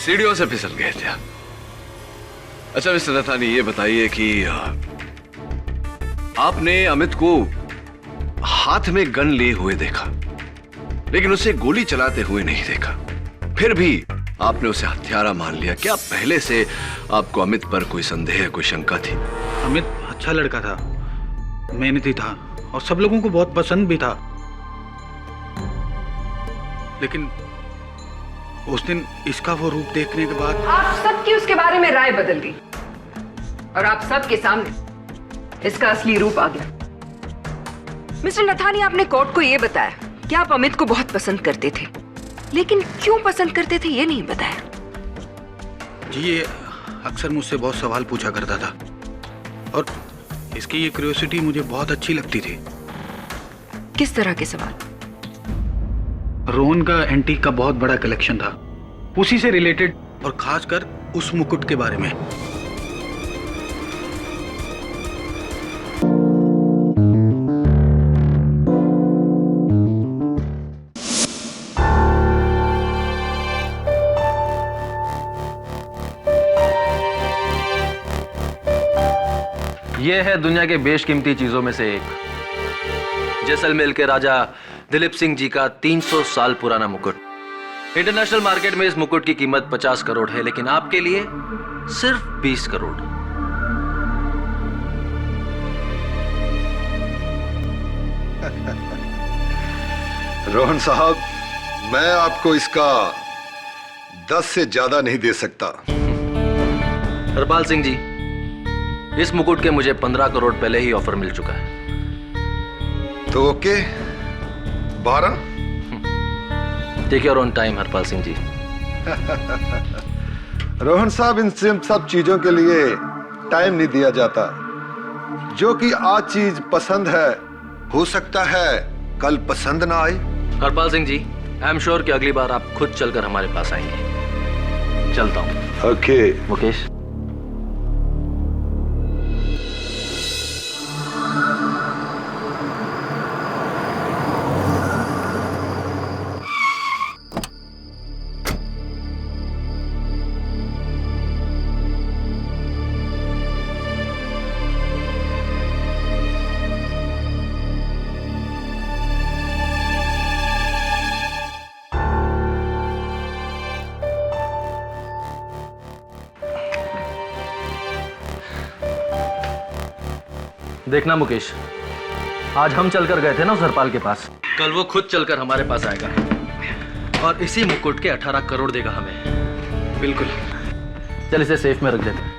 सीढ़ियों से फिसल गए थे। अच्छा मिस्टर नथानी, ये बताइए कि आपने अमित को हाथ में गन लिए हुए देखा, लेकिन उसे गोली चलाते हुए नहीं देखा। फिर भी आपने उसे हत्यारा मान लिया। क्या पहले से आपको अमित पर कोई संदेह, कोई शंका थी? अमित अच्छा लड़का था, मेहनती था और सब लोगों को बहुत पसंद भी था। लेकिन उस दिन इसका वो रूप देखने के बाद आप सबकी उसके बारे में राय बदल गई और आप सबके सामने इसका असली रूप आ गया। मिस्टर नथानी, आपने कोर्ट को यह बताया कि आप अमित को बहुत पसंद करते थे, लेकिन क्यों पसंद करते थे ये नहीं बताया। जी, ये अक्सर मुझसे बहुत सवाल पूछा करता था और इसकी ये क्यूरियोसिटी मुझे बहुत अच्छी लगती थी। किस तरह के सवाल? रोहन का एंटीक का बहुत बड़ा कलेक्शन था, उसी से रिलेटेड, और खासकर उस मुकुट के बारे में। यह है दुनिया के बेशकीमती चीजों में से एक, जैसलमेर के राजा दिलीप सिंह जी का 300 साल पुराना मुकुट। इंटरनेशनल मार्केट में इस मुकुट की कीमत 50 करोड़ है, लेकिन आपके लिए सिर्फ 20 करोड़। रोहन साहब, मैं आपको इसका 10 से ज्यादा नहीं दे सकता। हरपाल सिंह जी, इस मुकुट के मुझे 15 करोड़ पहले ही ऑफर मिल चुका है। तो okay, 12? Take your own time Harpal Singh ji. Rohan साहब, इन सब चीजों के लिए टाइम नहीं दिया जाता। जो कि आज चीज पसंद है, हो सकता है कल पसंद ना आए। हरपाल सिंह जी, आई एम श्योर कि अगली बार आप खुद चलकर हमारे पास आएंगे। चलता हूं। ओके मुकेश। देखना मुकेश, आज हम चलकर गए थे ना उस हरपाल के पास, कल वो खुद चलकर हमारे पास आएगा और इसी मुकुट के 18 करोड़ देगा हमें। बिल्कुल। चल इसे सेफ में रख देते हैं।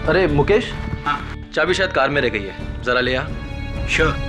अरे मुकेश, हाँ, चाबी शायद कार में रह गई है, जरा ले आ। Sure.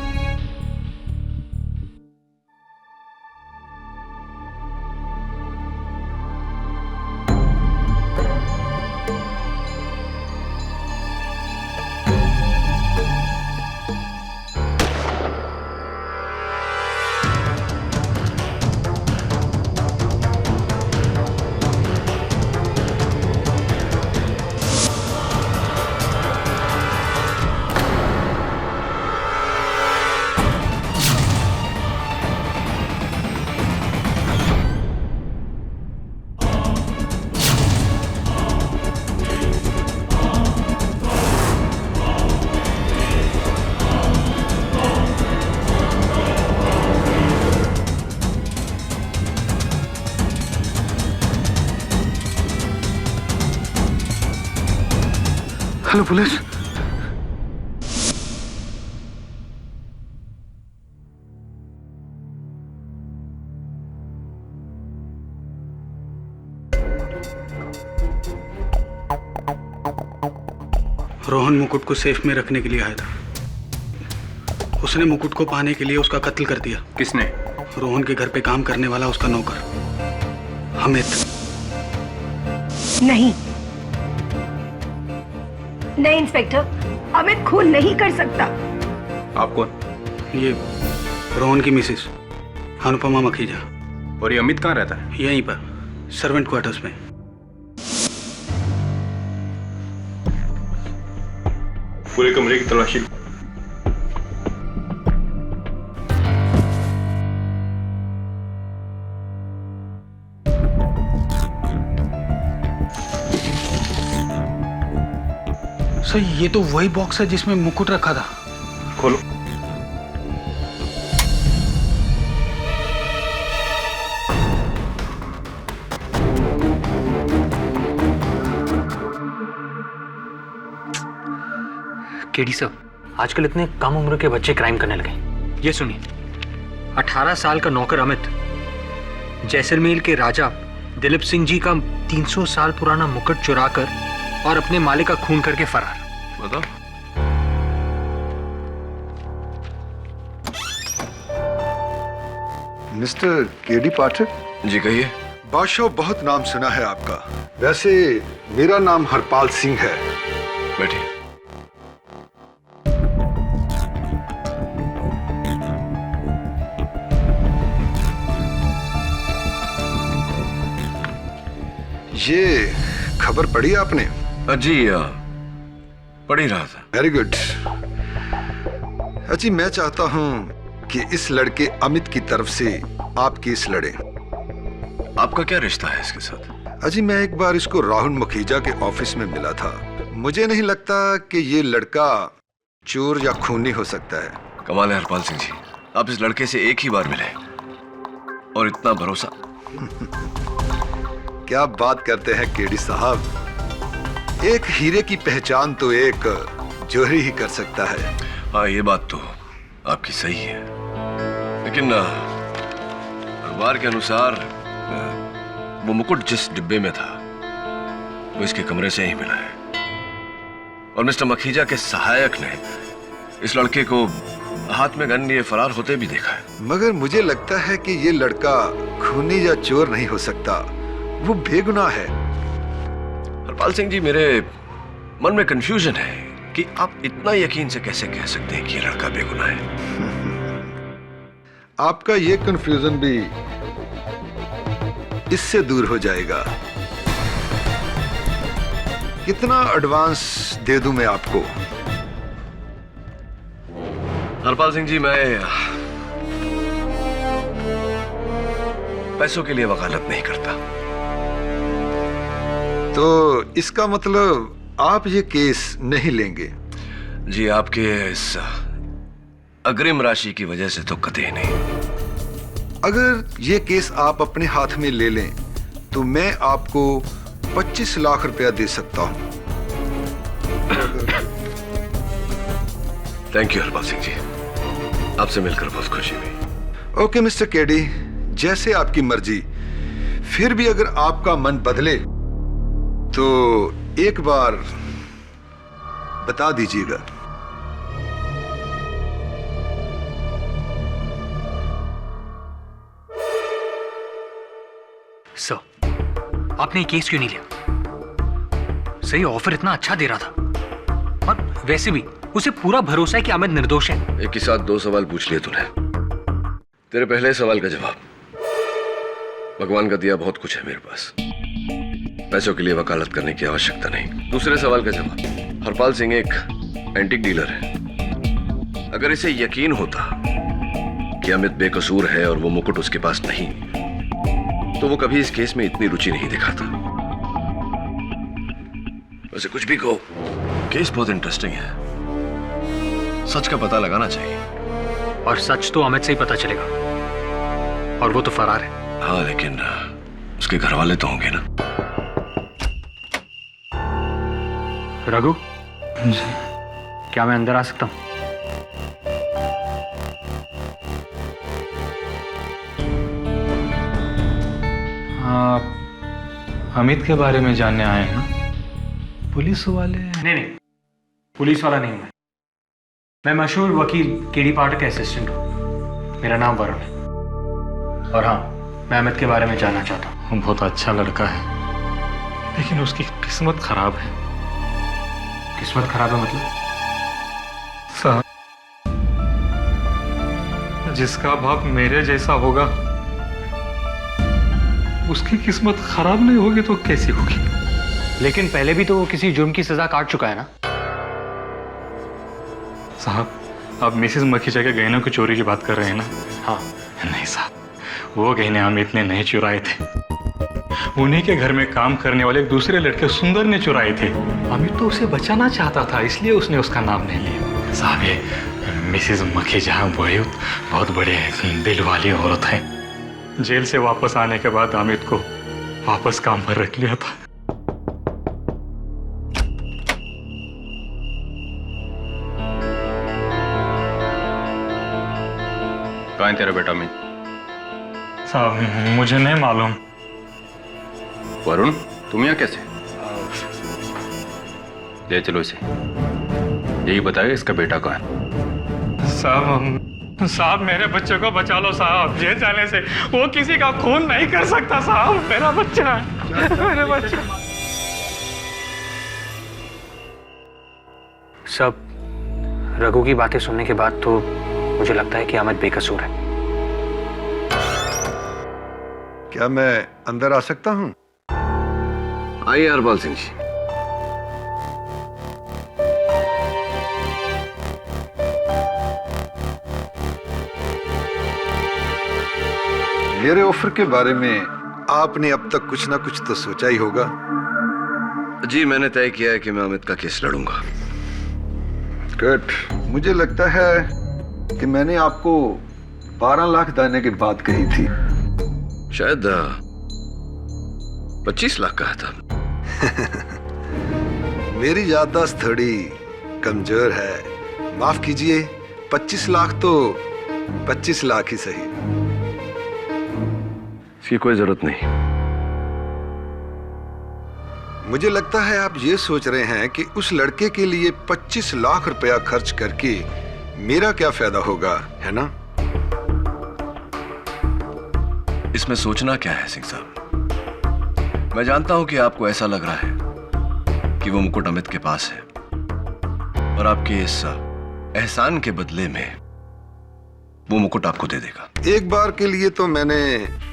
Hello police. Rohan Mukut को सेफ में रखने के लिए आया था। उसने मुकुट को पाने के लिए उसका कत्ल कर दिया। किसने? रोहन के घर पे काम करने वाला उसका नौकर अमित। नहीं नहीं इंस्पेक्टर, अमित खून नहीं कर सकता। आप कौन? ये रोहन की मिसेस अनुपमा मखीजा। और ये अमित कहाँ रहता है? यहीं पर सर्वेंट क्वार्टर्स में। पूरे कमरे की तलाशी। सर ये तो वही बॉक्स है जिसमें मुकुट रखा था। खोलो। केडी सर, आजकल इतने कम उम्र के बच्चे क्राइम करने लगे। ये सुनिए, 18 साल का नौकर अमित जैसलमेर के राजा दिलीप सिंह जी का 300 साल पुराना मुकुट चुराकर और अपने मालिक का खून करके फरार। बताओ। मिस्टर केडी पाठक, जी कहिए। बादशाह बहुत नाम सुना है आपका। वैसे मेरा नाम हरपाल सिंह है। बैठिए। ये खबर पढ़ी आपने? जी पढ़ ही रहा था। Very good. अजी मैं चाहता हूं कि इस लड़के अमित की तरफ से आप केस लड़े। आपका क्या रिश्ता है इसके साथ? अजी मैं एक बार इसको राहुल मुखीजा के ऑफिस में मिला था। मुझे नहीं लगता कि ये लड़का चोर या खूनी हो सकता है। कमाल है हरपाल सिंह जी, आप इस लड़के से एक ही बार मिले और इतना भरोसा। क्या बात करते हैं केडी साहब, एक हीरे की पहचान तो एक जोहरी ही कर सकता है। हाँ ये बात तो आपकी सही है, लेकिन अखबार के अनुसार वो मुकुट जिस डिब्बे में था वो इसके कमरे से ही मिला है और मिस्टर मखीजा के सहायक ने इस लड़के को हाथ में गन लिए फरार होते भी देखा है। मगर मुझे लगता है कि ये लड़का खूनी या चोर नहीं हो सकता, वो बेगुनाह है। हरपाल सिंह जी, मेरे मन में कंफ्यूजन है कि आप इतना यकीन से कैसे कह सकते हैं कि ये लड़का बेगुनाह है। आपका ये कंफ्यूजन भी इससे दूर हो जाएगा। कितना एडवांस दे दूं मैं आपको? हरपाल सिंह जी, मैं पैसों के लिए वकालत नहीं करता। तो इसका मतलब आप ये केस नहीं लेंगे? जी, आपके इस अग्रिम राशि की वजह से तो कतई नहीं। अगर ये केस आप अपने हाथ में ले लें तो मैं आपको 25 लाख रुपया दे सकता हूं। थैंक यू हरपाल सिंह जी, आपसे मिलकर बहुत खुशी हुई। ओके मिस्टर केडी, जैसे आपकी मर्जी। फिर भी अगर आपका मन बदले तो एक बार बता दीजिएगा। सर, आपने ये केस क्यों नहीं लिया? सही ऑफर इतना अच्छा दे रहा था और वैसे भी उसे पूरा भरोसा है कि अमित निर्दोष है। एक ही साथ दो सवाल पूछ लिए तूने। तेरे पहले सवाल का जवाब, भगवान का दिया बहुत कुछ है मेरे पास, पैसों के लिए वकालत करने की आवश्यकता नहीं। दूसरे सवाल का जवाब, हरपाल सिंह एक एंटीक डीलर है। अगर इसे यकीन होता कि अमित बेकसूर है और वो मुकुट उसके पास नहीं, तो वो कभी इस केस में इतनी रुचि नहीं दिखाता। वैसे कुछ भी कहो, केस बहुत इंटरेस्टिंग है, सच का पता लगाना चाहिए। और सच तो अमित से ही पता चलेगा, और वो तो फरार है। हाँ, लेकिन उसके घर वाले तो होंगे ना। रघु, क्या मैं अंदर आ सकता हूं? आप अमित के बारे में जानने आए हैं ना? पुलिस वाले? नहीं, पुलिस वाला नहीं हूं मैं मशहूर वकील केडी पाठक का असिस्टेंट हूं। मेरा नाम वरुण है और हाँ, मैं अमित के बारे में जानना चाहता हूं। वो बहुत अच्छा लड़का है, लेकिन उसकी किस्मत खराब है। किस्मत खराब है मतलब? साहब, जिसका बाप मेरे जैसा होगा उसकी किस्मत खराब नहीं होगी तो कैसी होगी? लेकिन पहले भी तो वो किसी जुर्म की सजा काट चुका है ना। साहब, आप मिसेस मखीजा के गहनों की चोरी की बात कर रहे हैं ना? हाँ। नहीं साहब, वो गहने अमित ने नहीं चुराए थे, उन्हीं के घर में काम करने वाले एक दूसरे लड़के सुंदर ने चुराए थे। अमित तो उसे बचाना चाहता था, इसलिए उसने उसका नाम नहीं लिया। साहब, ये मिसेज मखीजहाँ बहुत बड़े दिल वाली औरत है। जेल से वापस आने के बाद अमित को वापस काम पर रख लिया था। कहाँ है तेरा बेटा अमित? साहब, मुझे नहीं मालूम। वरुण, तुम यहाँ कैसे? ले चलो इसे, यही बताएगा इसका बेटा कहाँ है। साहब, मेरे बच्चे को बचा लो साहब, जेल जाने से। वो किसी का खून नहीं कर सकता साहब, मेरा बच्चा है, मेरे बच्चा। सब रघु की बातें सुनने के बाद तो मुझे लगता है कि अमित बेकसूर है। क्या मैं अंदर आ सकता हूँ? आइए हरपाल सिंह जी। मेरे ऑफर के बारे में आपने अब तक कुछ ना कुछ तो सोचा ही होगा। जी, मैंने तय किया है कि मैं अमित का केस लड़ूंगा। गुड। मुझे लगता है कि मैंने आपको 12 लाख देने की बात कही थी। शायद 25 लाख कहा था। मेरी याददाश्त थोड़ी कमजोर है, माफ कीजिए। 25 लाख तो 25 लाख ही सही। इसकी कोई जरूरत नहीं। मुझे लगता है आप ये सोच रहे हैं कि उस लड़के के लिए 25 लाख रुपया खर्च करके मेरा क्या फायदा होगा, है ना? इसमें सोचना क्या है सिंह साहब? मैं जानता हूं कि आपको ऐसा लग रहा है कि वो मुकुट अमित के पास है और आपके इस एहसान के बदले में वो मुकुट आपको दे देगा। एक बार के लिए तो मैंने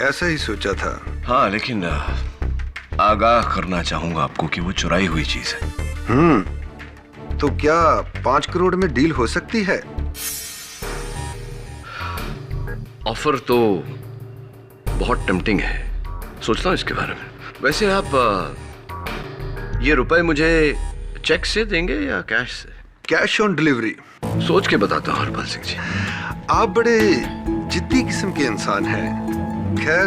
ऐसा ही सोचा था। हाँ, लेकिन आगाह करना चाहूंगा आपको कि वो चुराई हुई चीज है। तो क्या 5 करोड़ में डील हो सकती है? ऑफर तो बहुत टेम्पटिंग है, सोचता हूं इसके बारे में। वैसे आप ये रुपए मुझे चेक से देंगे या कैश से? Cash on delivery. सोच के बताता हूं हरपाल सिंह जी। आप बड़े जिद्दी किस्म के इंसान हैं। खैर,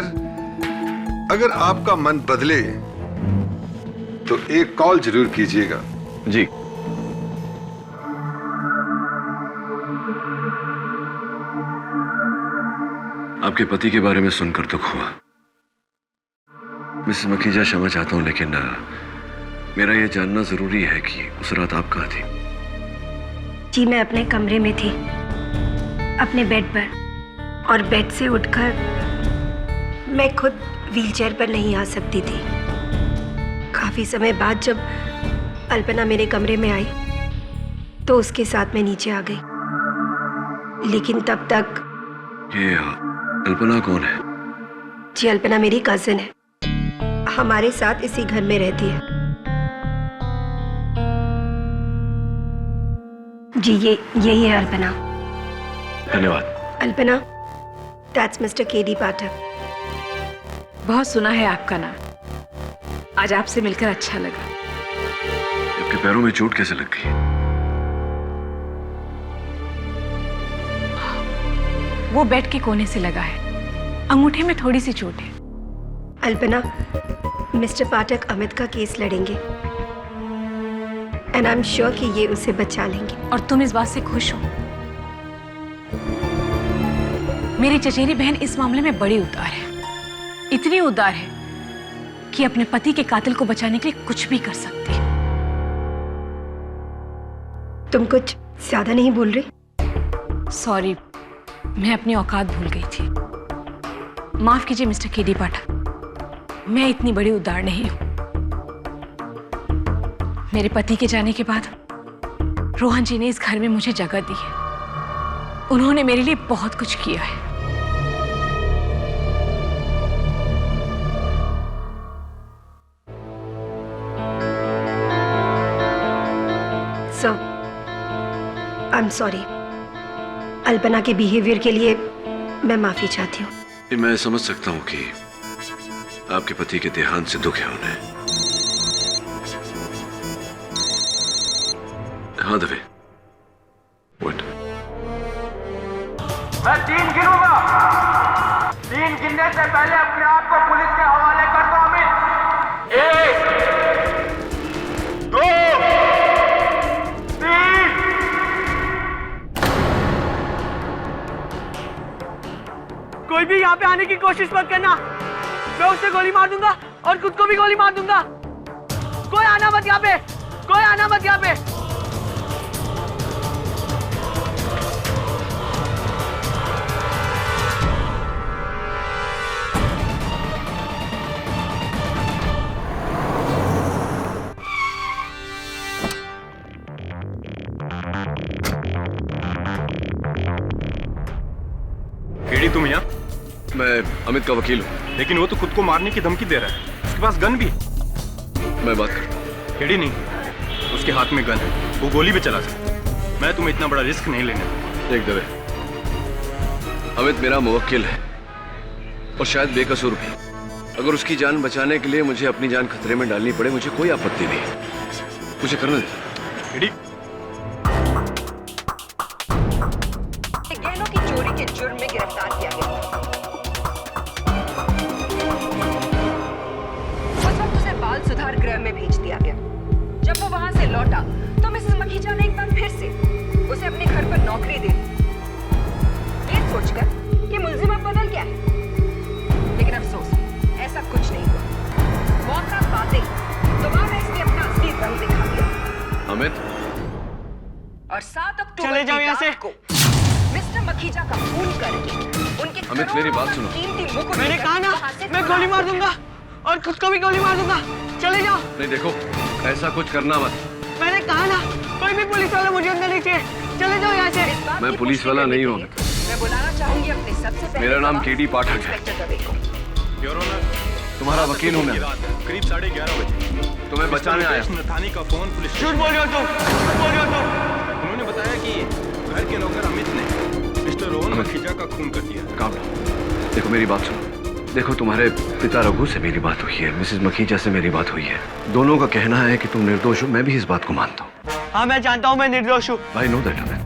अगर आपका मन बदले तो एक कॉल जरूर कीजिएगा। जी। आपके पति के बारे में सुनकर दुख हुआ। मिसेस मखीजा, क्षमा चाहता हूं, लेकिन मेरा यह जानना जरूरी है कि उस रात आप कहाँ थी? जी, मैं अपने कमरे में थी, अपने बेड पर, और बेड से उठकर मैं खुद व्हीलचेयर पर नहीं आ सकती थी। काफी समय बाद जब अल्पना मेरे कमरे में आई तो उसके साथ मैं नीचे आ गई, लेकिन तब तक। ये अल्पना कौन है? जी, अल्पना मेरी कजिन है, हमारे साथ इसी घर में रहती है। जी, यही है अल्पना। धन्यवाद। अल्पना, दैट्स मिस्टर केडी पाठक। बहुत सुना है आपका नाम, आज आपसे मिलकर अच्छा लगा। आपके पैरों में चोट कैसे लग गई? वो बेड के कोने से लगा है, अंगूठे में थोड़ी सी चोट है। अल्पना, मिस्टर पाठक अमित का केस लड़ेंगे एंड आई एम श्योर कि ये उसे बचा लेंगे। और तुम इस बात से खुश हो? मेरी चचेरी बहन इस मामले में बड़ी उदार है, इतनी उदार है कि अपने पति के कातिल को बचाने के लिए कुछ भी कर सकती है। तुम कुछ ज्यादा नहीं बोल रही? सॉरी, मैं अपनी औकात भूल गई थी। माफ कीजिए मिस्टर केडी पाठक, मैं इतनी बड़ी उदार नहीं हूं। मेरे पति के जाने के बाद रोहन जी ने इस घर में मुझे जगह दी है। उन्होंने मेरे लिए बहुत कुछ किया है। सो आई एम सॉरी। अल्पना के बिहेवियर के लिए मैं माफी चाहती हूँ। मैं समझ सकता हूँ कि आपके पति के देहांत से दुख है उन्हें। हाँ दवे, वेट। मैं 3 गिनूंगा। 3 गिनने से पहले अपने आप को पुलिस के हवाले कर दो अमित। 1, 2, 3। कोई भी यहाँ पे आने की कोशिश मत करना। मैं उसे गोली मार दूंगा और खुद को भी गोली मार दूंगा। कोई आना मत यहाँ पे, कोई आना मत यहाँ पे। केडी, तुम यहाँ? मैं अमित का वकील हूँ। लेकिन वो तो खुद को मारने की धमकी दे रहा है, उसके पास गन भी है। मैं बात करता हूँ। केडी नहीं, उसके हाथ में गन है, वो गोली भी चला सकता है। मैं तुम्हें इतना बड़ा रिस्क नहीं लेने दूंगा। देख दवे, अमित मेरा मुवक्किल है और शायद बेकसूर भी। अगर उसकी जान बचाने के लिए मुझे अपनी जान खतरे में डालनी पड़े, मुझे कोई आपत्ति नहीं है। मुझे करने दे। केडी, गहनों की चोरी के जुर्म में गिरफ्तार किया गया। उस वक्त उसे बाल सुधार गृह में भेज दिया गया। जब वो वहां से लौटा तो मिसेस मखीजा ने एक बार फिर से उसे अपने घर पर नौकरी दे दी, ये सोचकर कि मुलजिम अब बदल गया है। लेकिन अफसोस, ऐसा कुछ नहीं हुआ। मौका पाते ही दोबारा इसने अपना असली रंग दिखा दिया। अमित, और 7 अक्टूबर चले जाओ यहाँ से। को मिस्टर मखीजा का खून करके उनके अमित, मेरी बात सुनो। कीमती मुकुट मैंने लेकर कहा ना, वहाँ से मैं गोली मार दूंगा और खुद को भी गोली मार दूंगा। चले जाओ। नहीं देखो, ऐसा कुछ करना मत। मैंने कहा ना, कोई भी पुलिस वाला मुझे अंदर नहीं चाहिए। चले जाओ यहाँ से। इस बात मैं की पुलिस पुष्टि वाला करने नहीं के हूँ। लिए मैं बुलाना चाहूंगी अपने सबसे पहले मेरा नाम गवाह, केडी पाठक है। इंस्पेक्टर दवे को। योर ऑनर, तुम्हारा वकील हूँ मैं। करीब 11:30 बजे तुम्हें बचाने आया। नथानी का फोन पुलिस झूठ बोल रहे हो तुम, झूठ बोल रहे हो तुम। उन्होंने बताया कि घर के नौकर अमित ने मिस्टर रोहन मखीजा का खून कर दिया। काम लो। देखो मेरी बात सुनो। देखो, तुम्हारे पिता रघु से मेरी बात हुई है, मिसेस मखीजा से मेरी बात हुई है। दोनों का कहना है कि तुम निर्दोष हो। मैं भी इस बात को मानता हूँ। हाँ, मैं जानता हूँ मैं निर्दोष हूँ। भाई नो दैट अमित,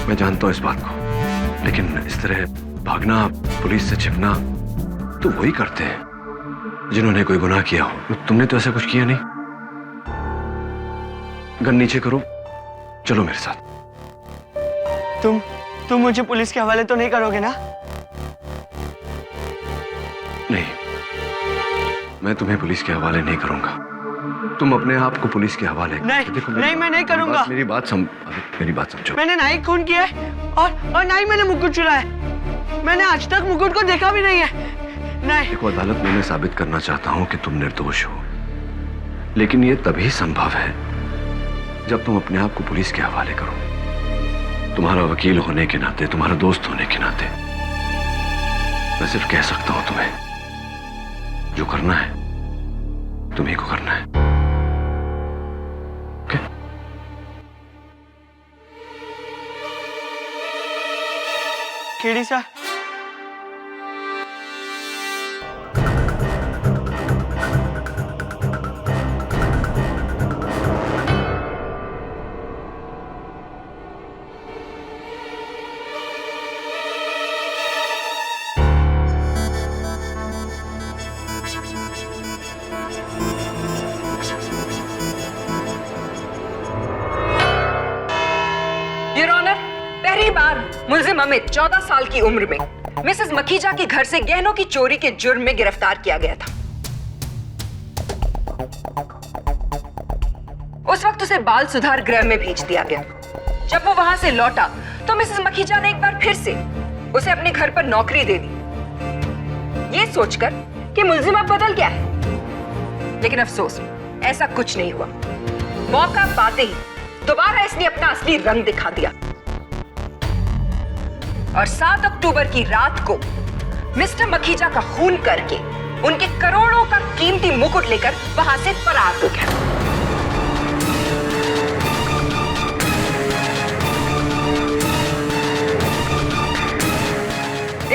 मैं जानता हूँ इस बात को। लेकिन इस तरह भागना, पुलिस से छिपना तो वही करते हैं जिन्होंने कोई गुनाह किया हो। तुमने तो ऐसा कुछ किया नहीं। गन नीचे करो, चलो मेरे साथ। तुम मुझे पुलिस के हवाले तो नहीं करोगे ना? नहीं, मैं तुम्हें पुलिस के हवाले नहीं करूंगा। तुम अपने आप को पुलिस के हवाले करो। नहीं, देखो, नहीं, मैं नहीं करूंगा। मेरी बात समझो। मैंने ना ही खून किया है और ना ही मैंने मुकुट चुराया है। मैंने आज तक मुकुट को देखा भी नहीं है। नहीं। देखो, अदालत में मैं साबित करना चाहता हूं कि तुम निर्दोष हो, लेकिन यह तभी संभव है जब तुम अपने आप को पुलिस के हवाले करो। तुम्हारा वकील होने के नाते, तुम्हारा दोस्त होने के नाते मैं सिर्फ कह सकता हूं तुम्हें, जो करना है तुम्हीं को करना है। Okay? KD sir, your honour, पहली बार मुलजिम अमित 14 साल की उम्र में मिसेस मखीजा के घर से गहनों की चोरी के जुर्म में गिरफ्तार किया गया था। उस वक्त उसे बाल सुधार गृह में भेज दिया गया। जब वो वहां से लौटा तो मिसेस मखीजा ने एक बार फिर से उसे अपने घर पर नौकरी दे दी, ये सोचकर कि मुलजिम अब बदल गया है। लेकिन अफसोस, ऐसा कुछ नहीं हुआ। मौका पाते ही दोबारा इसने अपना असली रंग दिखा दिया और 7 अक्टूबर की रात को मिस्टर मखीजा का खून करके उनके करोड़ों का कीमती मुकुट लेकर वहां से फरार हो गया।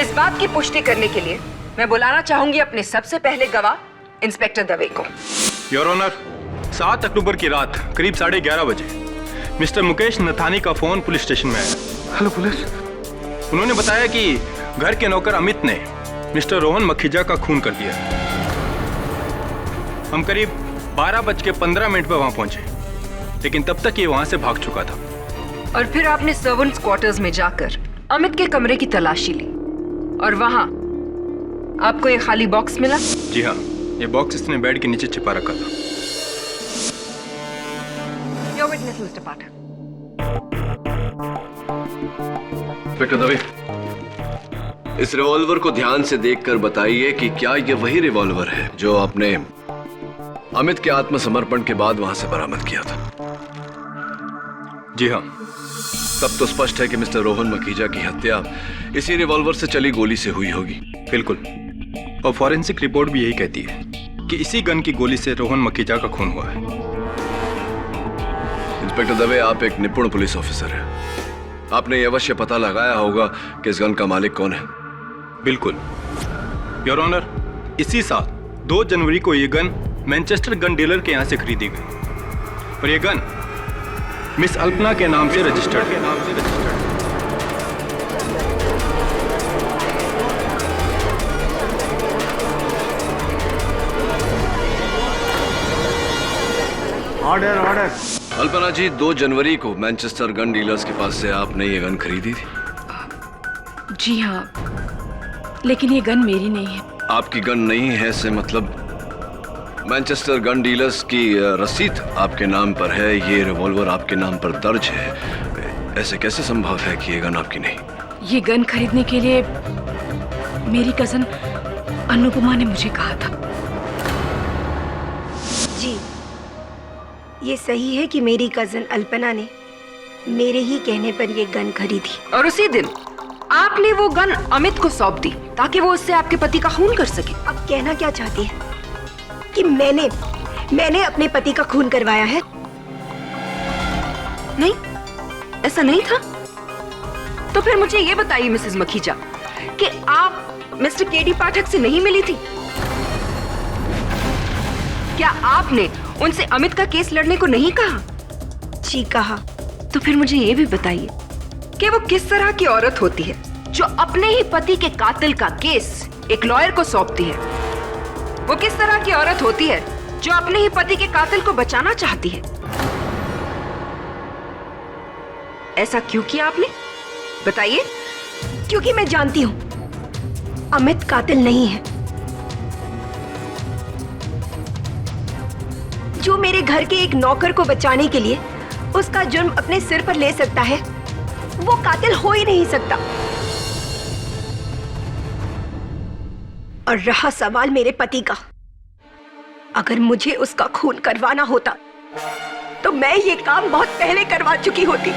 इस बात की पुष्टि करने के लिए मैं बुलाना चाहूंगी अपने सबसे पहले गवाह इंस्पेक्टर दवे को। योर ऑनर, 7 अक्टूबर की रात करीब 11:30 बजे मिस्टर मुकेश नथानी का फोन पुलिस स्टेशन में आया। Hello police. उन्होंने बताया कि घर के नौकर अमित ने मिस्टर रोहन मखीजा का खून कर दिया। हम करीब 12:15 पर वहां पहुंचे, लेकिन तब तक ये वहां से भाग चुका था। और फिर आपने सर्वेंट्स क्वार्टर्स में जाकर अमित के कमरे की तलाशी ली और वहां आपको ये खाली बॉक्स मिला? जी हाँ, ये बॉक्स इसने बेड के नीचे छिपा रखा था। Your witness mister Pathak. Inspector Dave, इस रिवॉल्वर को ध्यान से देखकर बताइए कि क्या ये वही रिवॉल्वर है जो आपने अमित के आत्मसमर्पण के बाद वहां से बरामद किया था? जी हाँ। तब तो स्पष्ट है कि मिस्टर रोहन मखीजा की हत्या इसी रिवॉल्वर से चली गोली से हुई होगी। बिल्कुल, और फॉरेंसिक रिपोर्ट भी यही कहती है कि इसी गन की गोली से रोहन मखीजा का खून हुआ है। इंस्पेक्टर दवे, आप एक निपुण पुलिस ऑफिसर हैं। आपने यह अवश्य पता लगाया होगा कि इस गन का मालिक कौन है। बिल्कुल योर ऑनर, इसी साल 2 जनवरी को यह गन मैनचेस्टर गन डीलर के यहां से खरीदी गई और यह गन मिस अल्पना के नाम से रजिस्टर्ड है। Order order. अल्पना जी, 2 जनवरी को मैनचेस्टर गन डीलर्स के पास से आपने ये गन खरीदी थी? जी हाँ, लेकिन ये गन मेरी नहीं है। आपकी गन नहीं है से मतलब मैनचेस्टर गन डीलर्स की रसीद आपके नाम पर है, ये रिवॉल्वर आपके नाम पर दर्ज है। ऐसे कैसे संभव है कि ये गन आपकी नहीं? ये गन खरीदने के लिए मेरी कजन अनुपमा ने मुझे कहा था। जी, ये सही है कि मेरी कजन अल्पना ने मेरे ही कहने पर ये गन खरीदी और उसी दिन आपने वो गन अमित को सौंप दी ताकि वो उससे आपके पति का खून कर सके। अब कहना क्या चाहती है कि मैंने अपने पति का खून करवाया है? नहीं, ऐसा नहीं था। तो फिर मुझे ये बताइए मिसेस मखीजा कि आप मिस्टर केडी पाठक से नहीं मिली थी? क्या आपने उनसे अमित का केस लड़ने को नहीं कहा? जी कहा। तो फिर मुझे ये भी बताइए कि वो किस तरह की औरत होती है जो अपने ही पति के कातिल का केस एक लॉयर को सौंपती है? वो किस तरह की औरत होती है जो अपने ही पति के कातिल को बचाना चाहती है? ऐसा क्यों किया आपने? बताइए। क्योंकि मैं जानती हूं अमित कातिल नहीं है। जो मेरे घर के एक नौकर को बचाने के लिए उसका जुर्म अपने सिर पर ले सकता है, वो कातिल हो ही नहीं सकता। और रहा सवाल मेरे पति का, अगर मुझे उसका खून करवाना होता तो मैं ये काम बहुत पहले करवा चुकी होती।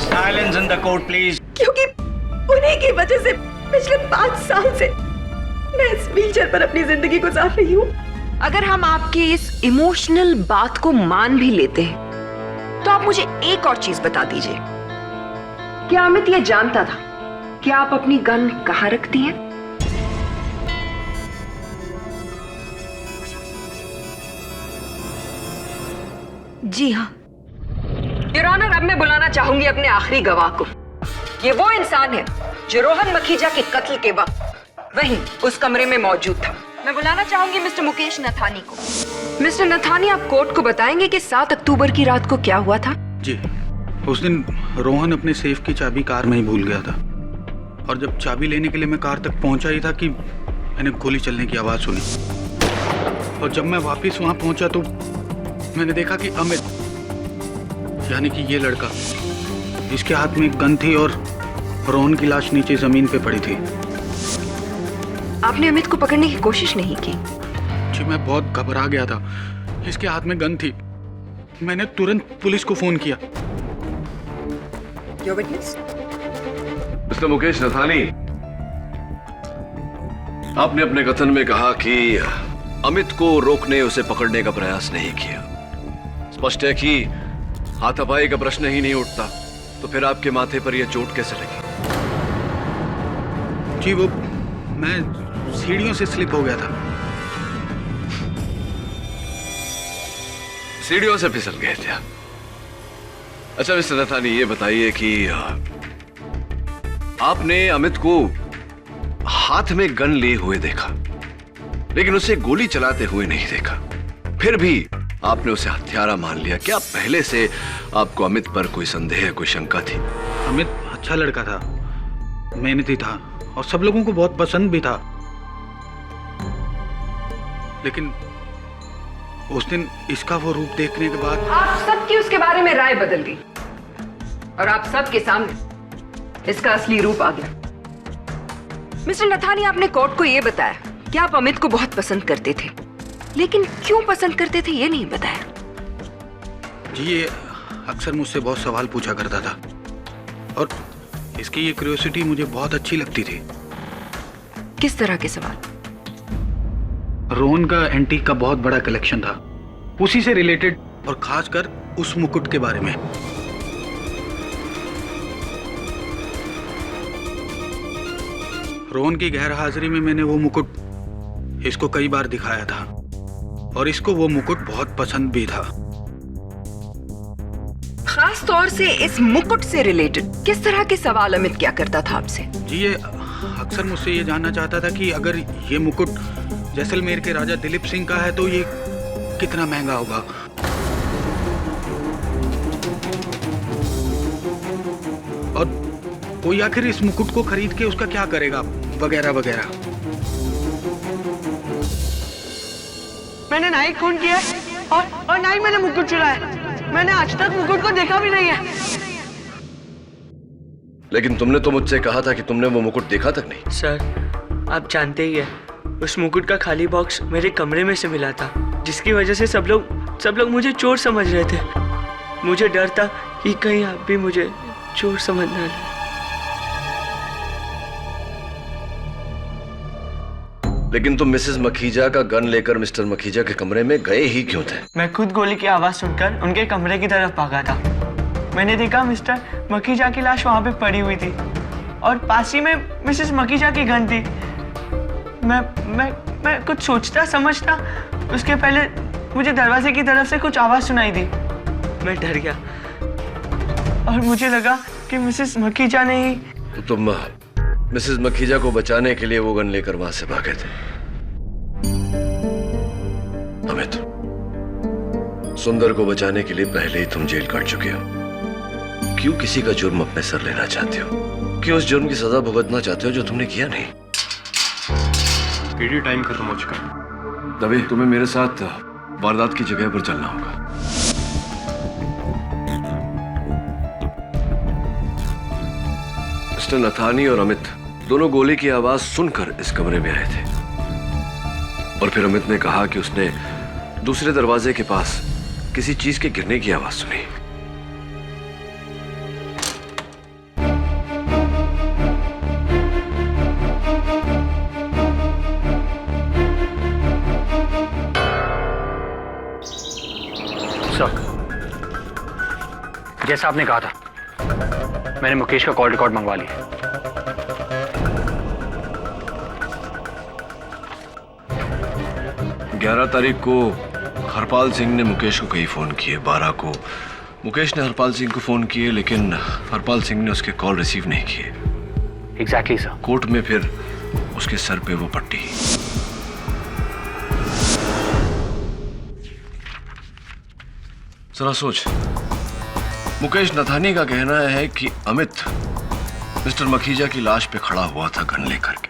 Silence in the court please. क्योंकि उन्हीं की वजह से पिछले 5 साल से मैं इस व्हीलचेयर पर अपनी जिंदगी गुजार रही हूँ। अगर हम आपके इस इमोशनल बात को मान भी लेते हैं तो आप मुझे एक और चीज बता दीजिए, क्या अमित ये जानता था कि आप अपनी गन कहां रखती हैं? जी हाँ। योर ऑनर, अब मैं बुलाना चाहूंगी अपने आखिरी गवाह को। ये वो इंसान है जो रोहन मखीजा के कत्ल के वक्त वहीं उस कमरे में मौजूद था। मैं बुलाना चाहूंगी मिस्टर मुकेश नथानी को। मिस्टर नथानी, आप कोर्ट को बताएंगे कि 7 अक्टूबर की रात को क्या हुआ था? जी, उस दिन रोहन अपने सेफ की चाबी कार में ही भूल गया था और जब चाबी लेने के लिए मैं कार तक पहुंचा ही था कि मैंने गोली चलने की आवाज सुनी। और जब मैं वापस वहां पहुंचा तो मैंने देखा कि अमित, यानी कि ये लड़का, इसके हाथ में एक गन थी और रोहन की लाश नीचे जमीन पे पड़ी थी। आपने अमित को पकड़ने की कोशिश नहीं की? जी, मैं बहुत घबरा गया था। इसके हाथ में गन थी। मैंने तुरंत पुलिस को फोन किया। Your witness? Mister Mukesh Nathani, आपने अपने कथन में कहा कि अमित को रोकने, उसे पकड़ने का प्रयास नहीं किया। स्पष्ट है कि हाथापाई का प्रश्न ही नहीं उठता, तो फिर आपके माथे पर यह चोट कैसे लगी? जी वो मैं सीढ़ियों से स्लिप हो गया था। सीढ़ियों से फिसल गए थे? अच्छा मिस्टर नथानी, ये बताइए कि आपने अमित को हाथ में गन लिए हुए देखा, लेकिन उसे गोली चलाते हुए नहीं देखा। फिर भी आपने उसे हत्यारा मान लिया। क्या पहले से आपको अमित पर कोई संदेह, कोई शंका थी? अमित अच्छा लड़का था, मेहनती था और सब लोगों को बहुत पसंद भी था। लेकिन उस दिन इसका वो रूप देखने के बाद आप सबकी उसके बारे में राय बदल गई और आप सबके सामने इसका असली रूप आ गया। मिस्टर नथानी, आपने कोर्ट को यह बताया कि आप अमित को बहुत पसंद करते थे, लेकिन क्यों पसंद करते थे ये नहीं बताया। जी ये अक्सर मुझसे बहुत सवाल पूछा करता था और इसकी ये क्यूरियोसिटी मुझे बहुत अच्छी लगती थी। किस तरह के सवाल? रोहन का एंटीक का बहुत बड़ा कलेक्शन था, उसी से रिलेटेड, और खासकर उस मुकुट के बारे में। रोहन की गैर हाजिरी में मैंने वो मुकुट इसको कई बार दिखाया था और इसको वो मुकुट बहुत पसंद भी था। खास तौर से इस मुकुट से रिलेटेड किस तरह के सवाल अमित क्या करता था आपसे? जी ये अक्सर मुझसे ये जानना चाहता था कि अगर ये मुकुट जैसलमेर के राजा दिलीप सिंह का है तो ये कितना महंगा होगा, और कोई आखिर इस मुकुट को खरीद के उसका क्या करेगा, वगैरह वगैरह। मैंने ना ही खून किया और ना ही मैंने मुकुट चुराया। मैंने आज तक मुकुट को देखा भी नहीं है। लेकिन तुमने तो मुझसे कहा था कि तुमने वो मुकुट देखा तक नहीं। सर, आप जानते ही है, उस मुकुट का खाली बॉक्स मेरे कमरे में से मिला था, जिसकी वजह से सब लोग मुझे चोर समझ रहे थे। मुझे डर था कि कहीं आप भी मुझे चोर समझ ना लें। लेकिन तुम मिसेस मखीजा का गन लेकर मिस्टर मखीजा के कमरे में गए ही क्यों थे? मैं खुद गोली की आवाज सुनकर उनके कमरे की तरफ भागा था। मैंने देखा मिस्टर मखीजा की लाश वहां पे पड़ी हुई थी और पास ही में मिसेस मखीजा की गन थी। मैं कुछ सोचता समझता उसके पहले मुझे दरवाजे की तरफ से कुछ आवाज सुनाई दी। मैं डर गया और मुझे लगा कि मिसेस मखीजा ने ही। तो तुम मिसेस मखीजा को बचाने के लिए वो गन लेकर वहां से भागे थे? अमित, सुंदर को बचाने के लिए पहले ही तुम जेल काट चुके हो। क्यों किसी का जुर्म अपने सर लेना चाहते हो? क्यों उस जुर्म की सजा भुगतना चाहते हो जो तुमने किया नहीं? पीडी टाइम खत्म हो चुका है। तभी तुम्हें मेरे साथ वारदात की जगह पर चलना होगा। मिस्टर नथानी और अमित दोनों गोली की आवाज सुनकर इस कमरे में आए थे और फिर अमित ने कहा कि उसने दूसरे दरवाजे के पास किसी चीज के गिरने की आवाज सुनी। सर, जैसा आपने कहा था, मैंने मुकेश का कॉल रिकॉर्ड मंगवा लिया। 11 तारीख को हरपाल सिंह ने मुकेश को कई फोन किए। 12 को मुकेश ने हरपाल सिंह को फोन किए, लेकिन हरपाल सिंह ने उसके कॉल रिसीव नहीं किए। Exactly sir. कोर्ट में फिर उसके सर पे वो पट्टी। जरा सोच, मुकेश नथानी का कहना है कि अमित मिस्टर मखीजा की लाश पे खड़ा हुआ था गन लेकर के।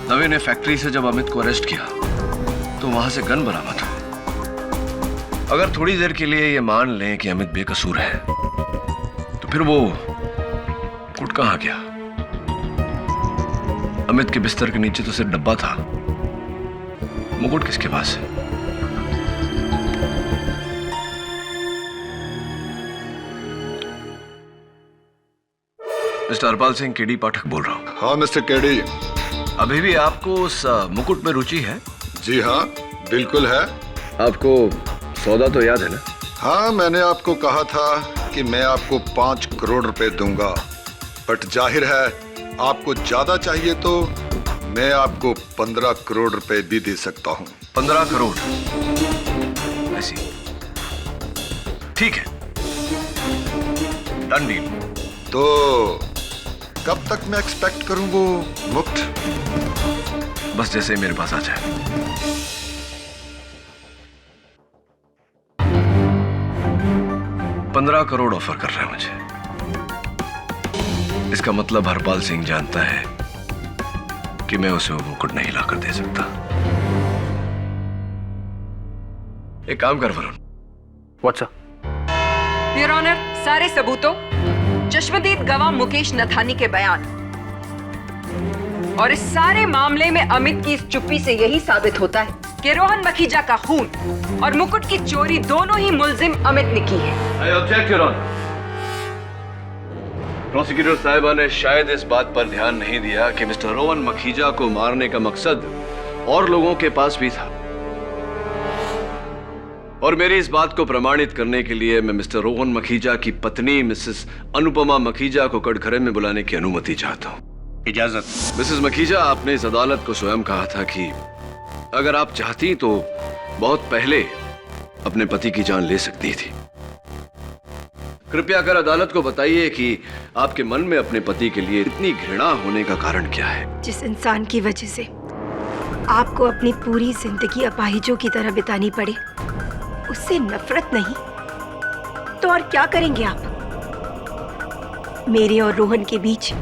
दवे ने फैक्ट्री से जब अमित को अरेस्ट किया तो वहां से गन बरामद हुई। अगर थोड़ी देर के लिए ये मान लें कि अमित बेकसूर है, तो फिर वो मुकुट कहां गया? अमित के बिस्तर के नीचे तो सिर्फ डब्बा था, मुकुट किसके पास है? मिस्टर हरपाल सिंह, केडी पाठक बोल रहा हूँ। हाँ मिस्टर केडी। अभी भी आपको उस मुकुट में रुचि है? जी हाँ, बिल्कुल है। आपको सौदा तो याद है ना? हाँ, मैंने आपको कहा था कि मैं आपको 5 करोड़ रुपए दूंगा, बट जाहिर है आपको ज्यादा चाहिए तो मैं आपको 15 करोड़ रुपए भी दे सकता हूं। 15 करोड़? ऐसी ठीक है, डन डील। तो कब तक मैं एक्सपेक्ट करूं वो मुफ्त? बस जैसे ही मेरे पास आ जाए। $15 करोड़ ऑफर कर रहा है मुझे। इसका मतलब हरपाल सिंह जानता है कि मैं उसे वो मुकुट नहीं लाकर दे सकता। एक काम कर Varun. What's up? Your honour, सारे सबूतों, चश्मदीद गवाह मुकेश नथानी के बयान और इस सारे मामले में अमित की इस चुप्पी से यही साबित होता है कि रोहन मखीजा का खून और मुकुट की चोरी दोनों ही मुल्जिम अमित ने की है। I object your honour. Prosecutor साहिबा ने शायद इस बात पर ध्यान नहीं दिया कि मिस्टर रोहन मखीजा को मारने का मकसद और लोगों के पास भी था, और मेरी इस बात को प्रमाणित करने के लिए मैं मिस्टर रोहन मखीजा की पत्नी मिसेस अनुपमा मखीजा को कटघरे में बुलाने की अनुमति चाहता हूं। इजाजत। मिसेस मखीजा, आपने इस अदालत को स्वयं कहा था कि अगर आप चाहती तो बहुत पहले अपने पति की जान ले सकती थी। कृपया कर अदालत को बताइए कि आपके मन में अपने पति के लिए इतनी घृणा होने का कारण क्या है? जिस इंसान की वजह से आपको अपनी पूरी जिंदगी अपाहिजों की तरह बितानी पड़े, उससे नफरत नहीं तो और क्या करेंगे आप? मेरे और रोहन के बीच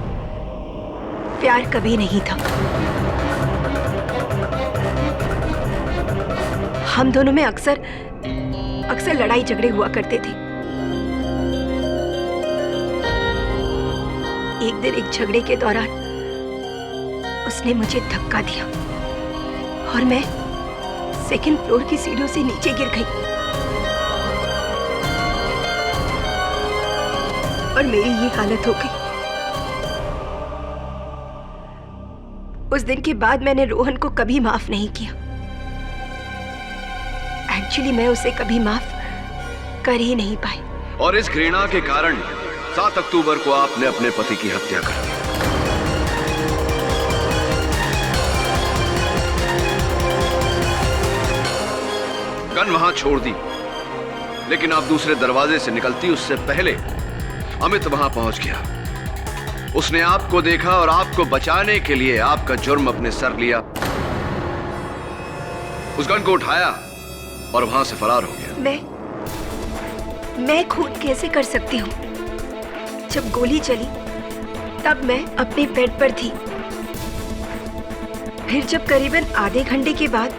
प्यार कभी नहीं था। हम दोनों में अक्सर लड़ाई झगड़े हुआ करते थे। एक दिन एक झगड़े के दौरान उसने मुझे धक्का दिया और मैं सेकंड फ्लोर की सीढ़ियों से नीचे गिर गई और मेरी ये हालत हो गई। उस दिन के बाद मैंने रोहन को कभी माफ नहीं किया। एक्चुअली मैं उसे कभी माफ कर ही नहीं पाई। और इस घृणा के कारण 7 अक्टूबर को आपने अपने पति की हत्या कर दी। गन वहां छोड़ दी, लेकिन आप दूसरे दरवाजे से निकलती उससे पहले अमित वहां पहुंच गया। उसने आपको देखा और आपको बचाने के लिए आपका जुर्म अपने सर लिया, उस गन को उठाया और वहां से फरार हो गया। मैं खून कैसे कर सकती हूँ? जब गोली चली तब मैं अपने बेड पर थी। फिर जब करीबन आधे घंटे के बाद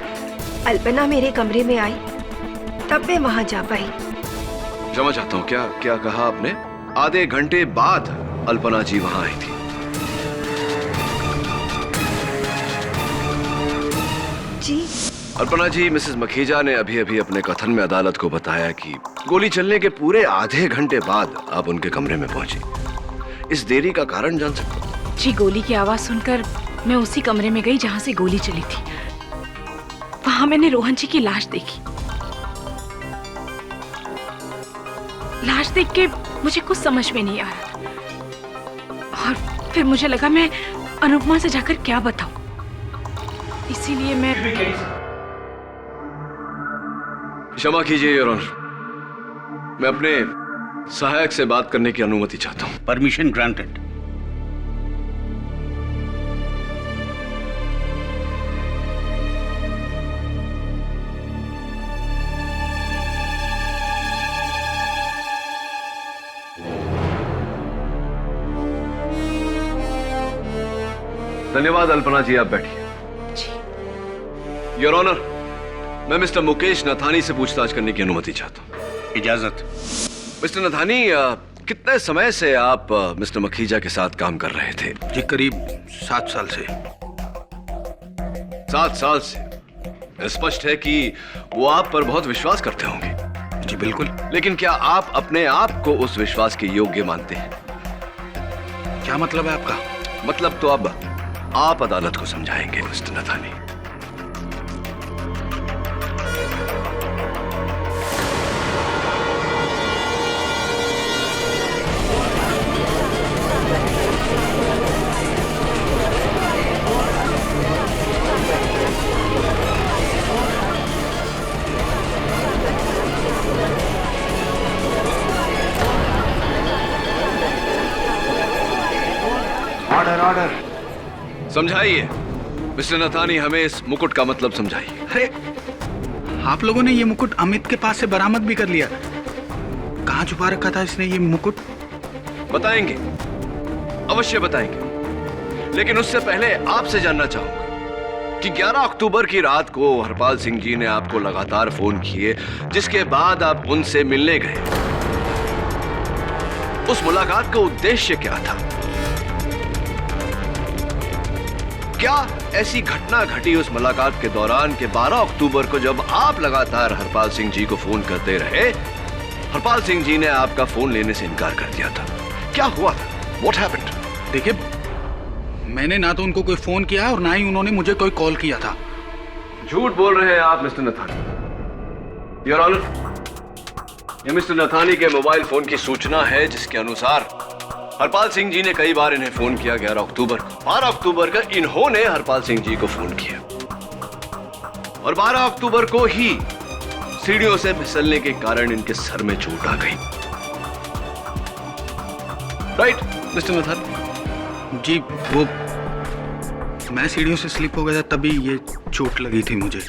अल्पना मेरे कमरे में आई तब मैं वहां जा पाई। क्षमा चाहता हूं, क्या कहा आपने? आधे घंटे बाद अल्पना जी वहां आई थी? जी। अल्पना जी, मिसेस मखीजा ने अभी अभी अपने कथन में अदालत को बताया कि गोली चलने के पूरे आधे घंटे बाद आप उनके कमरे में पहुंची। इस देरी का कारण जान सकता हूं? जी, गोली की आवाज सुनकर मैं उसी कमरे में गई जहां से गोली चली थी। वहां मैंने रोहन जी की लाश देखी। लाश देख के मुझे कुछ समझ में नहीं आ रहा था और फिर मुझे लगा मैं अनुपमा से जाकर क्या बताऊं, इसीलिए मैं। क्षमा कीजिए योर ऑनर, मैं अपने सहायक से बात करने की अनुमति चाहता हूं। Permission granted. धन्यवाद अल्पना जी, आप बैठिए। योर ऑनर, मैं मिस्टर मुकेश नथानी से पूछताछ करने की अनुमति चाहता हूं। इजाजत। मिस्टर नथानी, कितने समय से आप मिस्टर मखीजा के साथ काम कर रहे थे? जी, करीब 7 साल से। 7 साल से? स्पष्ट है कि वो आप पर बहुत विश्वास करते होंगे। जी बिल्कुल। लेकिन क्या आप अपने आप को उस विश्वास के योग्य मानते हैं? क्या मतलब है आपका? मतलब तो अब आप अदालत को समझाएंगे मिस्टर नथानी। ऑर्डर। समझाइए मिस्टर नथानी, हमें इस मुकुट का मतलब समझाइए। अरे आप लोगों ने ये मुकुट अमित के पास से बरामद भी कर लिया। कहाँ छुपा रखा था इसने ये मुकुट? बताएंगे, अवश्य बताएंगे, लेकिन उससे पहले आपसे जानना चाहूंगा कि 11 अक्टूबर की रात को हरपाल सिंह जी ने आपको लगातार फोन किए, जिसके बाद आप उनसे मिलने गए। उस मुलाकात का उद्देश्य क्या था? क्या ऐसी घटना घटी उस मुलाकात के दौरान कि 12 अक्टूबर को जब आप लगातार हरपाल सिंह जी को फोन करते रहे, हरपाल सिंह जी ने आपका फोन लेने से इनकार कर दिया था? क्या हुआ था? What happened? देखिए, मैंने ना तो उनको कोई फोन किया और ना ही उन्होंने मुझे कोई कॉल किया था। झूठ बोल रहे हैं आप मिस्टर नथानी। योर ऑनर, ये मिस्टर नथानी के मोबाइल फोन की सूचना है, जिसके अनुसार हरपाल सिंह जी ने कई बार इन्हें फोन किया 11 अक्टूबर को। 12 अक्टूबर का इन्होंने हरपाल सिंह जी को फोन किया और 12 अक्टूबर को ही सीढ़ियों से फिसलने के कारण इनके सर में चोट आ गई। Right mister Nathani? जी, वो मैं सीढ़ियों से स्लिप हो गया था, तभी ये चोट लगी थी मुझे।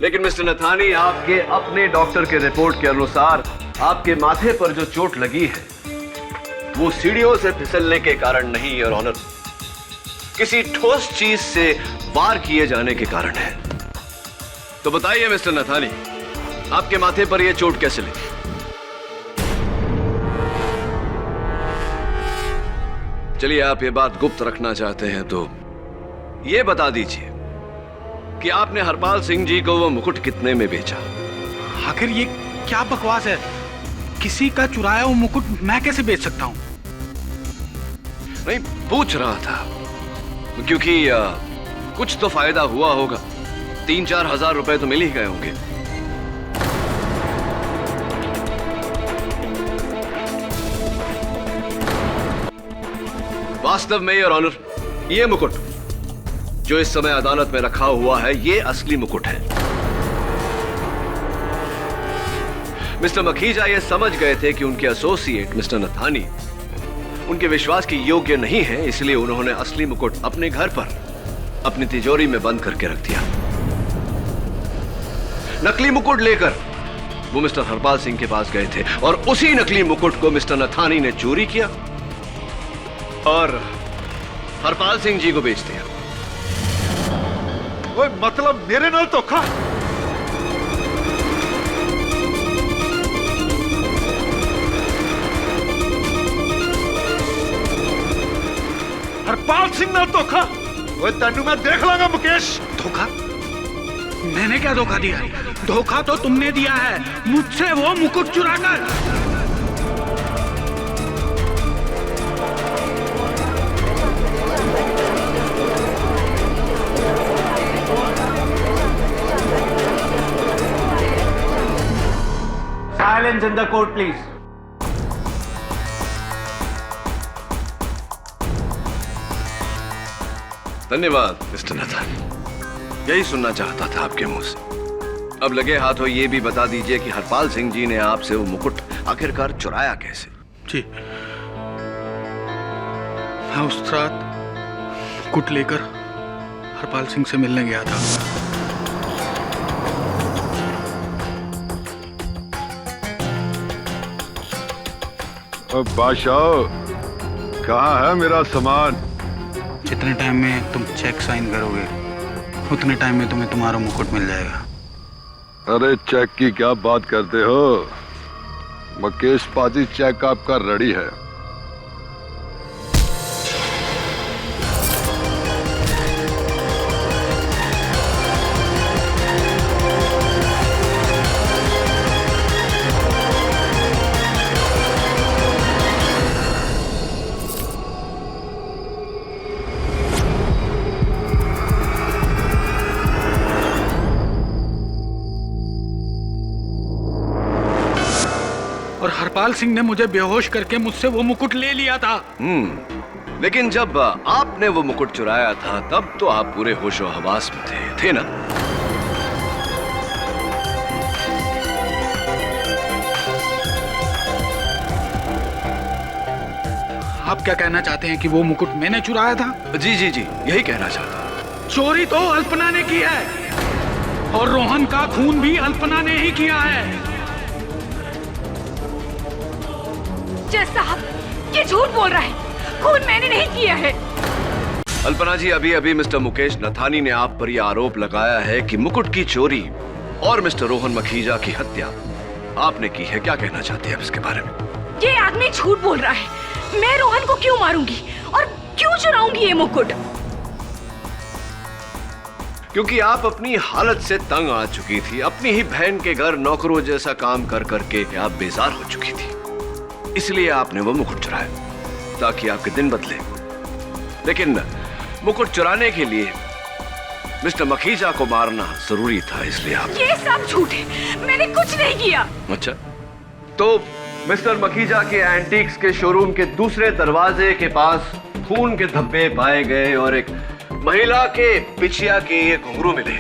लेकिन मिस्टर नथानी, आपके अपने डॉक्टर के रिपोर्ट के अनुसार आपके माथे पर जो चोट लगी है वो सीढ़ियों से फिसलने के कारण नहीं, योर ऑनर, किसी ठोस चीज से वार किए जाने के कारण है। तो बताइए मिस्टर नथानी, आपके माथे पर यह चोट कैसे लगी? चलिए, आप ये बात गुप्त रखना चाहते हैं तो ये बता दीजिए कि आपने हरपाल सिंह जी को वो मुकुट कितने में बेचा? आखिर ये क्या बकवास है? किसी का चुराया हुआ मुकुट मैं कैसे बेच सकता हूँ? नहीं, पूछ रहा था क्योंकि कुछ तो फायदा हुआ होगा। 3-4 हजार रुपए तो मिल ही गए होंगे। वास्तव में योर ऑनर, ये मुकुट जो इस समय अदालत में रखा हुआ है, ये असली मुकुट है। मिस्टर मखीजा ये समझ गए थे कि उनके एसोसिएट मिस्टर नथानी उनके विश्वास के योग्य नहीं है, इसलिए उन्होंने असली मुकुट अपने घर पर अपनी तिजोरी में बंद करके रख दिया। नकली मुकुट लेकर वो मिस्टर हरपाल सिंह के पास गए थे और उसी नकली मुकुट को मिस्टर नथानी ने चोरी किया और हरपाल सिंह जी को बेच दिया। ओए, मतलब मेरे नाल धोखा? हरपाल सिंह नाल धोखा? ओए, तेनू मैं देख लांगा मुकेश। धोखा? मैंने क्या धोखा दिया? धोखा तो तुमने दिया है, मुझसे वो मुकुट चुराकर। Silence in the court, please. धन्यवाद मिस्टर नथानी, यही सुनना चाहता था आपके मुंह से। अब लगे हाथों ये भी बता दीजिए कि हरपाल सिंह जी ने आपसे वो मुकुट आखिरकार चुराया कैसे? जी, मैं उस रात मुकुट लेकर हरपाल सिंह से मिलने गया था। अब बादशाह, कहाँ है मेरा सामान? जितने टाइम में तुम चेक साइन करोगे उतने टाइम में तुम्हें तुम्हारा मुकुट मिल जाएगा। अरे चेक की क्या बात करते हो? मुकेश पाजी, चेक आपका रेडी है। और हरपाल सिंह ने मुझे बेहोश करके मुझसे वो मुकुट ले लिया था। लेकिन जब आपने वो मुकुट चुराया था तब तो आप पूरे होशो हवास में थे ना? आप क्या कहना चाहते हैं कि वो मुकुट मैंने चुराया था? जी जी जी, यही कहना चाहता हूं। चोरी तो अल्पना ने की है और रोहन का खून भी अल्पना ने ही किया है। जज साहब, ये झूठ बोल रहा है। खून मैंने नहीं किया है। अल्पना जी, अभी अभी मिस्टर मुकेश नथानी ने आप पर यह आरोप लगाया है कि मुकुट की चोरी और मिस्टर रोहन मखीजा की हत्या आपने की है। क्या कहना चाहते हैं आप इसके बारे में? ये आदमी झूठ बोल रहा है। मैं रोहन को क्यों मारूंगी और क्यों चुराऊंगी ये मुकुट? क्योंकि आप अपनी हालत से तंग आ चुकी थी। अपनी ही बहन के घर नौकरों जैसा काम कर करके आप बेजार हो चुकी थी, इसलिए आपने वो मुकुट चुराया ताकि आपके दिन बदले। लेकिन मुकुट चुराने के लिए मिस्टर मखीजा को मारना जरूरी था, इसलिए आप। ये सब झूठ है, मैंने कुछ नहीं किया। अच्छा, तो मिस्टर मखीजा के एंटीक्स के शोरूम के दूसरे दरवाजे के पास खून के धब्बे पाए गए और एक महिला के बिछिया के ये घुंघरू मिले।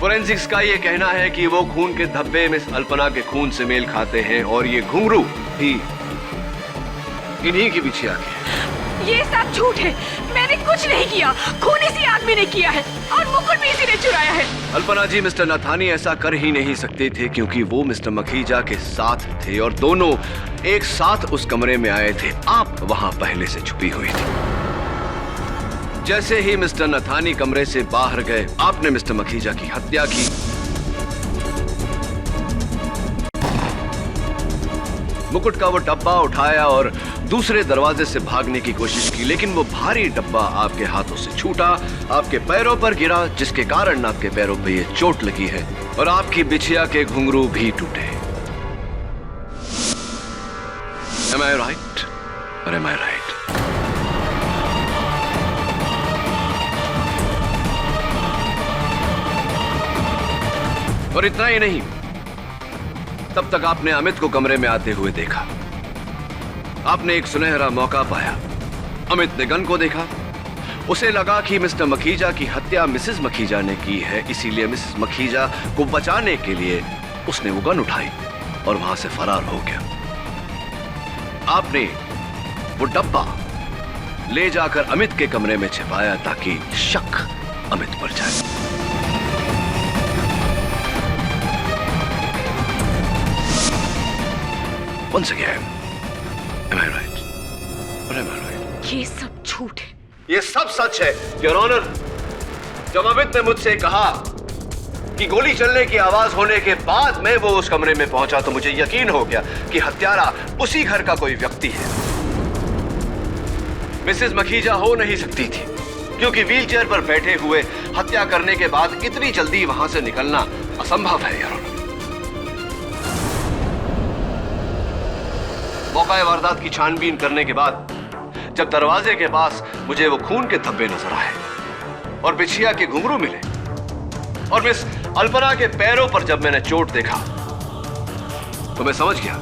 फोरेंसिक्स का ये कहना है कि वो खून के धब्बे मिस अल्पना के खून से मेल खाते हैं और ये घुंघरू भी इन्हीं की बिछिया के हैं। ये सब झूठ है, मैंने कुछ नहीं किया। खून इसी आदमी ने किया है और मुकुट भी इसी ने चुराया है। अल्पना जी, मिस्टर नथानी ऐसा कर ही नहीं सकते थे क्योंकि वो मिस्टर मखीजा के साथ थे और दोनों एक साथ उस कमरे में आए थे। आप वहां पहले से छुपी हुई थी। जैसे ही मिस्टर नथानी कमरे से बाहर गए, आपने मिस्टर मखीजा की हत्या की। मुकुट का वो डब्बा उठाया और दूसरे दरवाजे से भागने की कोशिश की, लेकिन वो भारी डब्बा आपके हाथों से छूटा, आपके पैरों पर गिरा, जिसके कारण आपके पैरों पे ये चोट लगी है और आपकी बिछिया के घुंघरू भी टूटे। Am I right? Or am I right? और इतना ही नहीं, तब तक आपने अमित को कमरे में आते हुए देखा। आपने एक सुनहरा मौका पाया। अमित ने गन को देखा। उसे लगा कि मिस्टर मखीजा की हत्या मिसेस मखीजा ने की है, इसीलिए मिसेस मखीजा को बचाने के लिए उसने वो गन उठाई और वहां से फरार हो गया। आपने वो डब्बा ले जाकर अमित के कमरे में छिपाया ताकि शक अमित पर जाए। Once again, am I right? Or am I right? ये सब झूठ है। ये सब सच है, योर ऑनर। जब अमित ने मुझसे कहा कि गोली चलने की आवाज होने के बाद मैं वो उस कमरे में पहुंचा तो मुझे यकीन हो गया कि हत्यारा उसी घर का कोई व्यक्ति है। मिसेस मखीजा हो नहीं सकती थी क्योंकि व्हीलचेयर पर बैठे हुए हत्या करने के बाद इतनी जल्दी वहां से निकलना असंभव है, योर ऑनर। मौका वारदात की छानबीन करने के बाद जब दरवाजे के पास मुझे वो खून के धब्बे नजर आए और बिछिया के घुंघरू मिले और मिस अल्पना के पैरों पर जब मैंने चोट देखा तो मैं समझ गया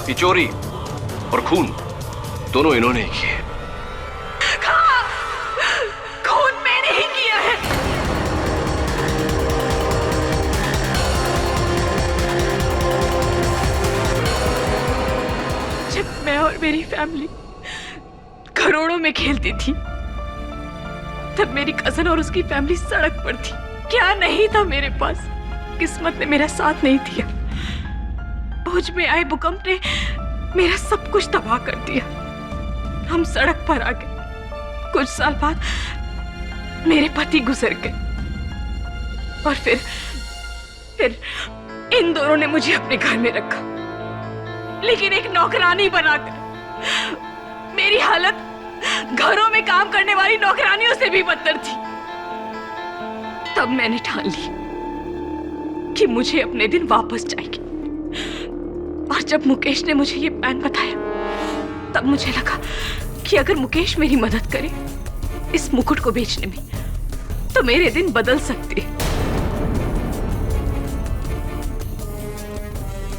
कि चोरी और खून दोनों इन्होंने ही किए। खून मैंने ही किया है। जब मैं और मेरी फैमिली करोड़ों में खेलती थी तब मेरी कजन और उसकी फैमिली सड़क पर थी। क्या नहीं था मेरे पास, किस्मत ने मेरा साथ नहीं दिया। भुज में आए भूकंप ने मेरा सब कुछ तबाह कर दिया। हम सड़क पर आ गए। कुछ साल बाद मेरे पति गुजर गए और फिर इन दोनों ने मुझे अपने घर में रखा, लेकिन एक नौकरानी बनाकर। मेरी हालत घरों में काम करने वाली नौकरानियों से भी बदतर थी। तब मैंने ठान ली कि मुझे अपने दिन वापस चाहिए। और जब मुकेश ने मुझे ये प्लान बताया तब मुझे लगा कि अगर मुकेश मेरी मदद करे इस मुकुट को बेचने में तो मेरे दिन बदल सकते हैं।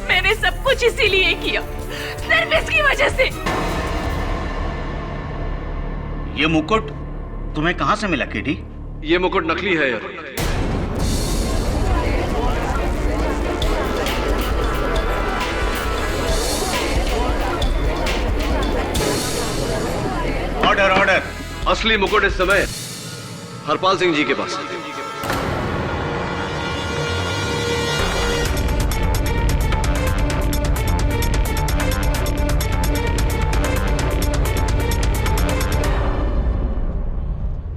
मैंने सब कुछ इसीलिए किया, सिर्फ इसकी वजह से। ये मुकुट तुम्हें कहां से मिला केडी? ये मुकुट नकली है यार। Order order. असली मुकुट इस समय हरपाल सिंह जी के पास है।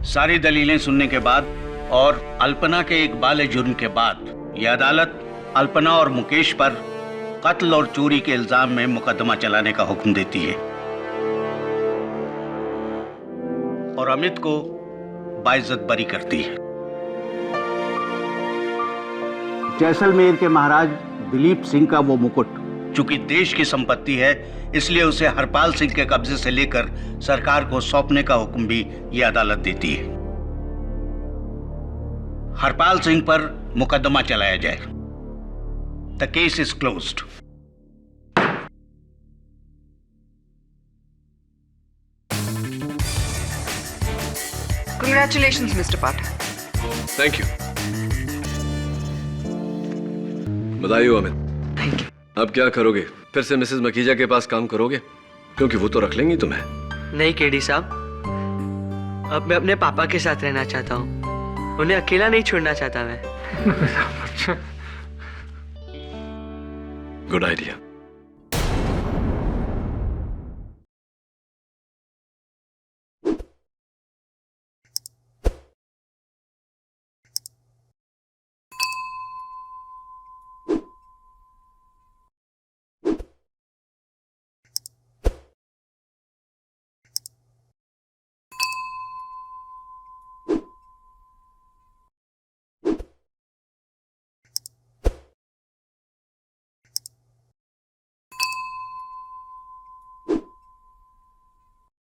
सारी दलीलें सुनने के बाद और अल्पना के एक बाले जुर्म के बाद यह अदालत अल्पना और मुकेश पर कत्ल और चोरी के इल्जाम में मुकदमा चलाने का हुक्म देती है और अमित को बाइज्जत बरी करती है। जैसलमेर के महाराज दिलीप सिंह का वो मुकुट चूंकि देश की संपत्ति है, इसलिए उसे हरपाल सिंह के कब्जे से लेकर सरकार को सौंपने का हुक्म भी यह अदालत देती है। हरपाल सिंह पर मुकदमा चलाया जाए। The case is closed. Congratulations, Mr. Pathak. Thank you. बधाई हो अमित। Thank you. अब क्या करोगे? फिर से मिसेस मखीजा के पास काम करोगे? क्योंकि वो तो रख लेंगी तुम्हें। नहीं केडी साहब, अब मैं अपने पापा के साथ रहना चाहता हूँ। उन्हें अकेला नहीं छोड़ना चाहता मैं। Good idea.